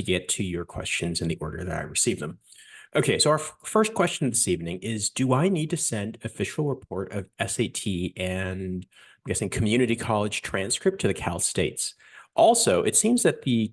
get to your questions in the order that I received them. Okay, so our first question this evening is, do I need to send official report of SAT and I'm guessing community college transcript to the Cal States? Also, it seems that the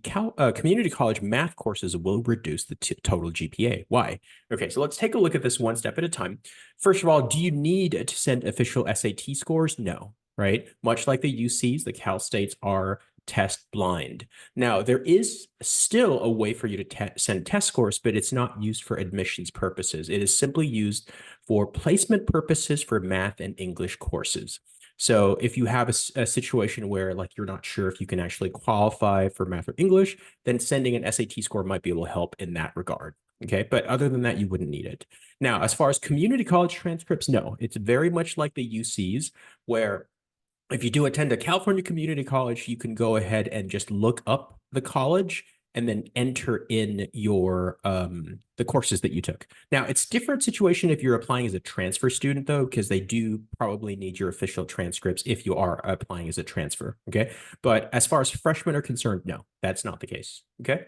community college math courses will reduce the total GPA. Why? Okay, so let's take a look at this one step at a time. First of all, do you need to send official SAT scores? No, right? Much like the UCs, the Cal States are test blind. Now, there is still a way for you to send test scores, but it's not used for admissions purposes. It is simply used for placement purposes for math and English courses. So if you have a situation where like you're not sure if you can actually qualify for math or English, then sending an SAT score might be able to help in that regard. Okay, but other than that, you wouldn't need it. Now, as far as community college transcripts, no, it's very much like the UCs, where if you do attend a California community college, you can go ahead and just look up the college and then enter in your the courses that you took. Now, it's a different situation if you're applying as a transfer student, though, because they do probably need your official transcripts if you are applying as a transfer. Okay, but as far as freshmen are concerned, no, that's not the case. Okay.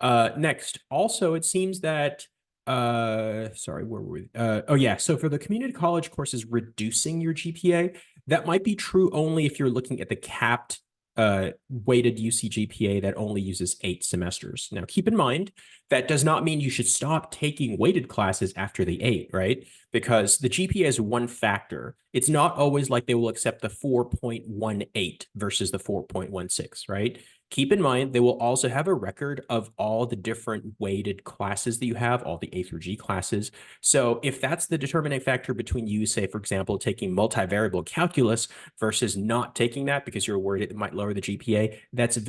Next, also, it seems that sorry, where were we? Oh yeah, so for the community college courses reducing your GPA, that might be true only if you're looking at the capped weighted UC GPA that only uses 8 semesters. Now, keep in mind, that does not mean you should stop taking weighted classes after the 8, right? Because the GPA is one factor. It's not always like they will accept the 4.18 versus the 4.16, right? Keep in mind, they will also have a record of all the different weighted classes that you have, all the A through G classes. So if that's the determining factor between you, say, for example, taking multivariable calculus versus not taking that because you're worried it might lower the GPA, that's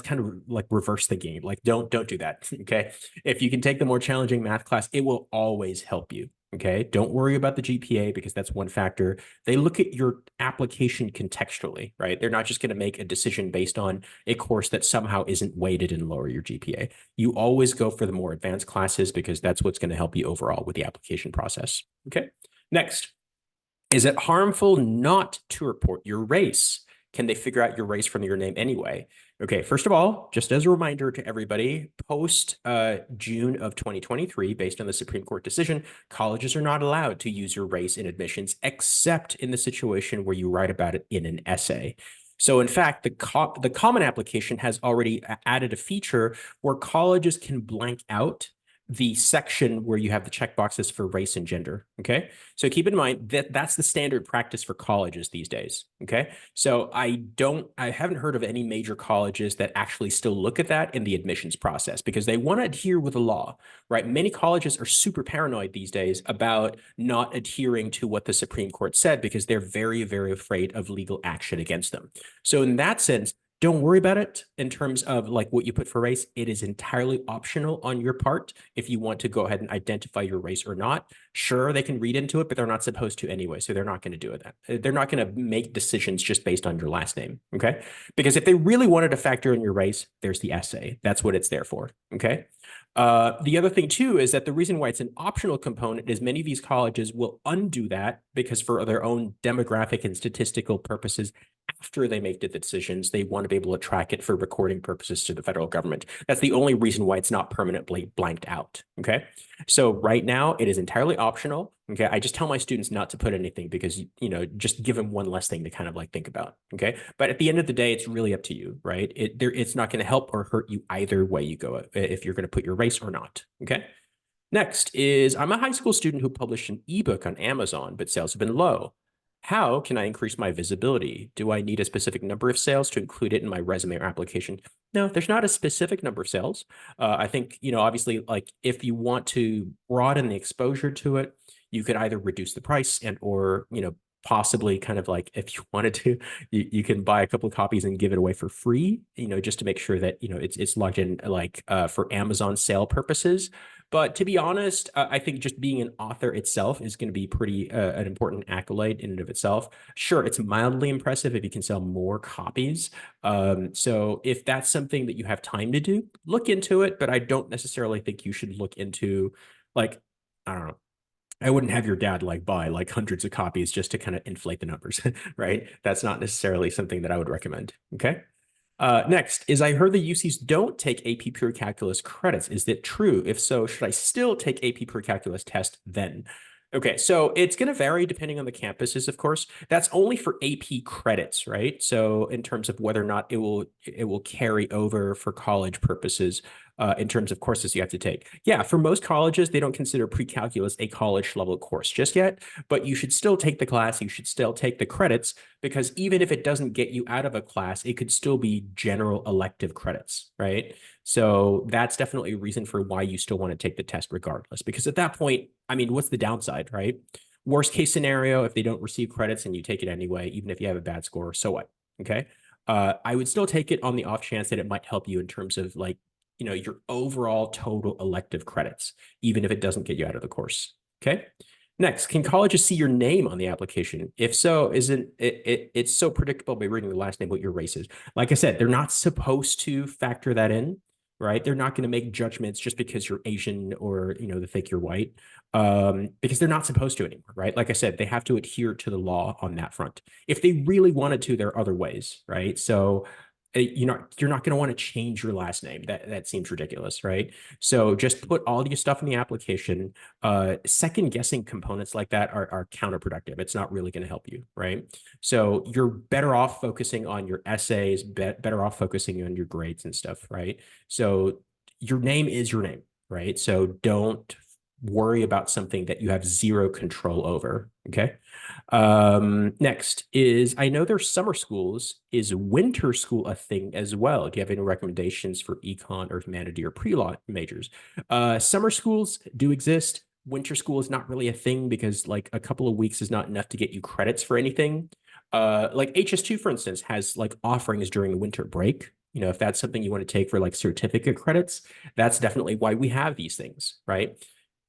kind of like reverse the game. Like don't do that. Okay. If you can take the more challenging math class, it will always help you. Okay. Don't worry about the GPA because that's one factor. They look at your application contextually, right? They're not just going to make a decision based on a course that somehow isn't weighted and lower your GPA. You always go for the more advanced classes because that's what's going to help you overall with the application process. Okay. Next, is it harmful not to report your race? Can they figure out your race from your name anyway? Okay, first of all, just as a reminder to everybody, post June of 2023, based on the Supreme Court decision, colleges are not allowed to use your race in admissions, except in the situation where you write about it in an essay. So in fact, the Common Application has already added a feature where colleges can blank out the section where you have the checkboxes for race and gender. Okay. So keep in mind that that's the standard practice for colleges these days. Okay. So I haven't heard of any major colleges that actually still look at that in the admissions process because they want to adhere with the law, right? Many colleges are super paranoid these days about not adhering to what the Supreme Court said because they're very, very afraid of legal action against them. So in that sense, don't worry about it in terms of like what you put for race. It is entirely optional on your part if you want to go ahead and identify your race or not. Sure, they can read into it, but they're not supposed to anyway. So they're not going to do that. They're not going to make decisions just based on your last name. Okay. Because if they really wanted to factor in your race, there's the essay. That's what it's there for. Okay. The other thing too is that the reason why it's an optional component is many of these colleges will undo that because for their own demographic and statistical purposes, after they make the decisions, they want to be able to track it for recording purposes to the federal government. That's the only reason why it's not permanently blanked out. Okay. So right now it is entirely optional. Okay. I just tell my students not to put anything because, just give them one less thing to kind of like think about. Okay. But at the end of the day, it's really up to you, right? It's not going to help or hurt you either way you go if you're going to put your race or not. Okay. Next is I'm a high school student who published an ebook on Amazon, but sales have been low. How can I increase my visibility? Do I need a specific number of sales to include it in my resume or application? No, there's not a specific number of sales. I think, obviously, like if you want to broaden the exposure to it, you could either reduce the price or, possibly kind of like if you wanted to, you can buy a couple of copies and give it away for free, just to make sure that, it's logged in like for Amazon sale purposes. But to be honest, I think just being an author itself is going to be pretty an important accolade in and of itself. Sure, it's mildly impressive if you can sell more copies. So if that's something that you have time to do, look into it. But I don't necessarily think you should look into like, I don't know. I wouldn't have your dad like buy like hundreds of copies just to kind of inflate the numbers, right? That's not necessarily something that I would recommend. Okay. Next is I heard the UCs don't take AP Pure Calculus credits. Is that true? If so, should I still take AP Pure Calculus test then? Okay, so it's going to vary depending on the campuses, of course. That's only for AP credits, right? So in terms of whether or not it will carry over for college purposes, in terms of courses you have to take. Yeah, for most colleges, they don't consider pre-calculus a college level course just yet, but you should still take the class. You should still take the credits because even if it doesn't get you out of a class, it could still be general elective credits, right? So that's definitely a reason for why you still want to take the test regardless, because at that point, I mean, what's the downside, right? Worst case scenario, if they don't receive credits and you take it anyway, even if you have a bad score, so what? Okay. I would still take it on the off chance that it might help you in terms of like, your overall total elective credits, even if it doesn't get you out of the course. Okay. Next, can colleges see your name on the application? If so, isn't it's so predictable by reading the last name what your race is? Like I said, they're not supposed to factor that in, right? They're not going to make judgments just because you're Asian or they think you're white, because they're not supposed to anymore, right? Like I said, they have to adhere to the law on that front. If they really wanted to, there are other ways, right? So you're not going to want to change your last name. That seems ridiculous, right? So just put all your stuff in the application. Second guessing components like that are counterproductive. It's not really going to help you, right? So you're better off focusing on your essays, better off focusing on your grades and stuff, right? So your name is your name, right? So don't worry about something that you have zero control over. Okay. Next is I know there's summer schools. Is winter school a thing as well? Do you have any recommendations for econ or humanity or pre-law majors? Summer schools do exist. Winter school is not really a thing because like a couple of weeks is not enough to get you credits for anything. Like HS2, for instance, has like offerings during the winter break. If that's something you want to take for like certificate credits, that's definitely why we have these things, right?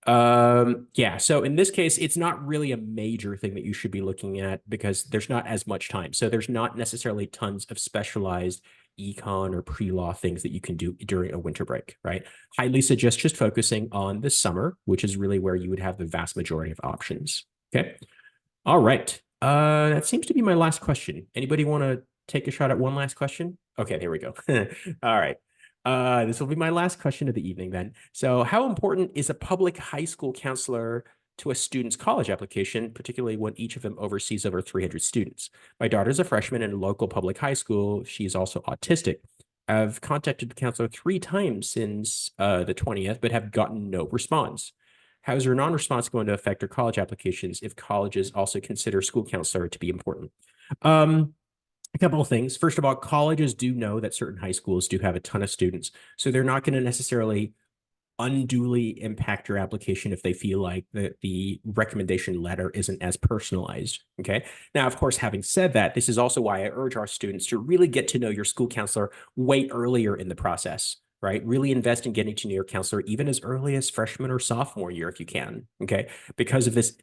Yeah, so in this case, it's not really a major thing that you should be looking at because there's not as much time. So there's not necessarily tons of specialized econ or pre-law things that you can do during a winter break, right? Highly suggest just focusing on the summer, which is really where you would have the vast majority of options. Okay. All right. That seems to be my last question. Anybody want to take a shot at one last question? Okay, here we go. All right. This will be my last question of the evening then. So how important is a public high school counselor to a student's college application, particularly when each of them oversees over 300 students? My daughter's a freshman in a local public high school. She's also autistic. I've contacted the counselor 3 times since the 20th, but have gotten no response. How is your non-response going to affect your college applications if colleges also consider school counselor to be important? A couple of things. First of all, colleges do know that certain high schools do have a ton of students, so they're not going to necessarily unduly impact your application if they feel like the recommendation letter isn't as personalized. Okay. Now, of course, having said that, this is also why I urge our students to really get to know your school counselor way earlier in the process, right? Really invest in getting to know your counselor even as early as freshman or sophomore year if you can. Okay. Because of this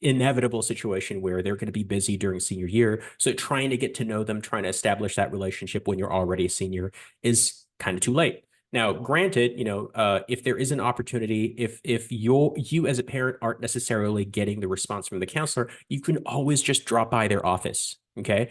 inevitable situation where they're going to be busy during senior year. So trying to get to know them, trying to establish that relationship when you're already a senior is kind of too late. Now, granted, if there is an opportunity, if you as a parent aren't necessarily getting the response from the counselor, you can always just drop by their office. Okay,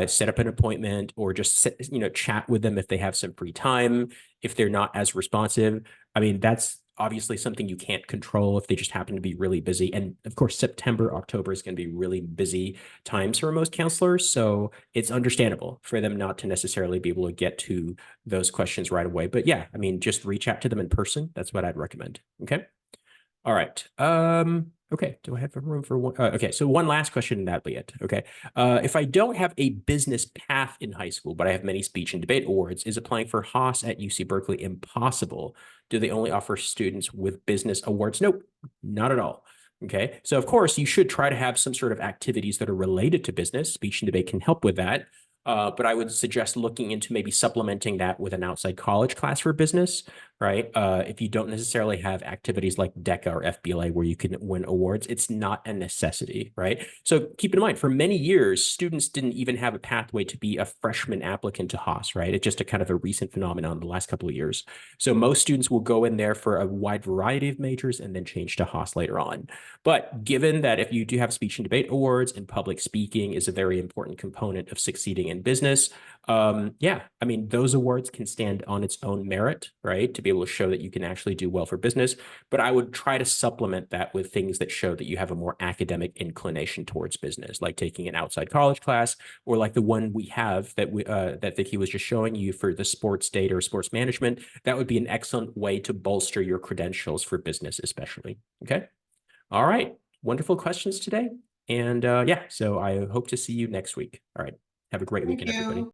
set up an appointment or just chat with them if they have some free time. If they're not as responsive, I mean that's obviously something you can't control if they just happen to be really busy. And of course, September, October is going to be really busy times for most counselors. So it's understandable for them not to necessarily be able to get to those questions right away. But yeah, I mean, just reach out to them in person. That's what I'd recommend. Okay. All right. Okay. Do I have room for one? Okay. So one last question and that'll be it. Okay. If I don't have a business path in high school, but I have many speech and debate awards, is applying for Haas at UC Berkeley impossible? Do they only offer students with business awards? Nope, not at all. Okay. So of course you should try to have some sort of activities that are related to business. Speech and debate can help with that. But I would suggest looking into maybe supplementing that with an outside college class for business, right? If you don't necessarily have activities like DECA or FBLA where you can win awards, it's not a necessity, right? So keep in mind, for many years, students didn't even have a pathway to be a freshman applicant to Haas, right? It's just a kind of a recent phenomenon in the last couple of years. So most students will go in there for a wide variety of majors and then change to Haas later on. But given that if you do have speech and debate awards and public speaking is a very important component of succeeding in business, Yeah, I mean, those awards can stand on its own merit, right? To be able to show that you can actually do well for business. But I would try to supplement that with things that show that you have a more academic inclination towards business, like taking an outside college class, or like the one we have that that Vicky was just showing you for the sports data or sports management. That would be an excellent way to bolster your credentials for business, especially. Okay. All right. Wonderful questions today. And yeah, so I hope to see you next week. All right. Have a great Thank weekend, everybody. you.